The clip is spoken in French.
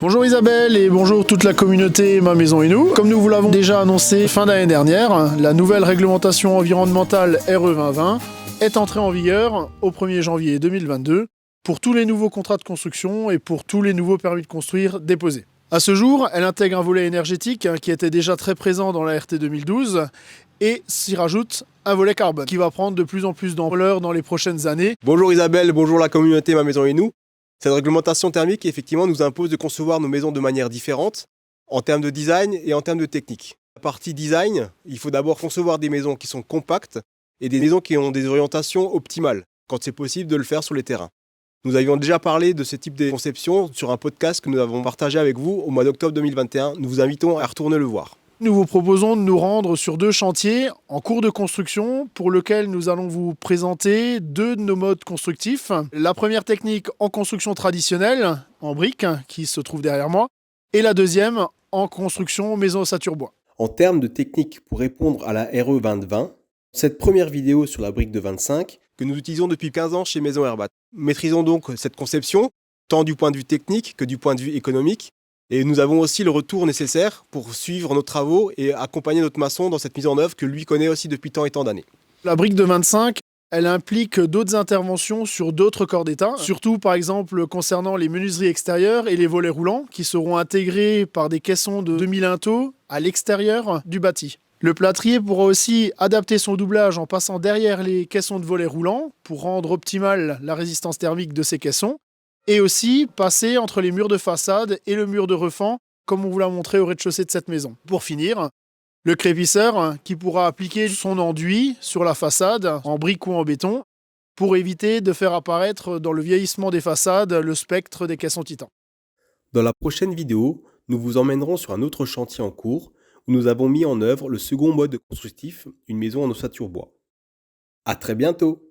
Bonjour Isabelle et bonjour toute la communauté Ma Maison et Nous. Comme nous vous l'avons déjà annoncé fin d'année dernière, la nouvelle réglementation environnementale RE 2020 est entrée en vigueur au 1er janvier 2022 pour tous les nouveaux contrats de construction et pour tous les nouveaux permis de construire déposés. À ce jour, elle intègre un volet énergétique qui était déjà très présent dans la RT 2012 et s'y rajoute un volet carbone qui va prendre de plus en plus d'ampleur dans les prochaines années. Bonjour Isabelle, bonjour la communauté Ma Maison et Nous. Cette réglementation thermique, effectivement, nous impose de concevoir nos maisons de manière différente, en termes de design et en termes de technique. La partie design, il faut d'abord concevoir des maisons qui sont compactes et des maisons qui ont des orientations optimales, quand c'est possible de le faire sur les terrains. Nous avions déjà parlé de ce type de conception sur un podcast que nous avons partagé avec vous au mois d'octobre 2021. Nous vous invitons à retourner le voir. Nous vous proposons de nous rendre sur 2 chantiers en cours de construction pour lesquels nous allons vous présenter 2 de nos modes constructifs. La première technique en construction traditionnelle, en briques, qui se trouve derrière moi, et la deuxième en construction maison ossature bois. En termes de technique pour répondre à la RE 2020, cette première vidéo sur la brique de 25 que nous utilisons depuis 15 ans chez Maison Herbat. Maîtrisons donc cette conception, tant du point de vue technique que du point de vue économique. Et nous avons aussi le retour nécessaire pour suivre nos travaux et accompagner notre maçon dans cette mise en œuvre que lui connaît aussi depuis tant et tant d'années. La brique de 25, elle implique d'autres interventions sur d'autres corps d'état, surtout par exemple concernant les menuiseries extérieures et les volets roulants qui seront intégrés par des caissons de 2000 linteaux à l'extérieur du bâti. Le plâtrier pourra aussi adapter son doublage en passant derrière les caissons de volets roulants pour rendre optimale la résistance thermique de ces caissons. Et aussi passer entre les murs de façade et le mur de refend, comme on vous l'a montré au rez-de-chaussée de cette maison. Pour finir, le crépisseur qui pourra appliquer son enduit sur la façade, en brique ou en béton, pour éviter de faire apparaître dans le vieillissement des façades le spectre des caissons titans. Dans la prochaine vidéo, nous vous emmènerons sur un autre chantier en cours où nous avons mis en œuvre le second mode constructif, une maison en ossature bois. À très bientôt!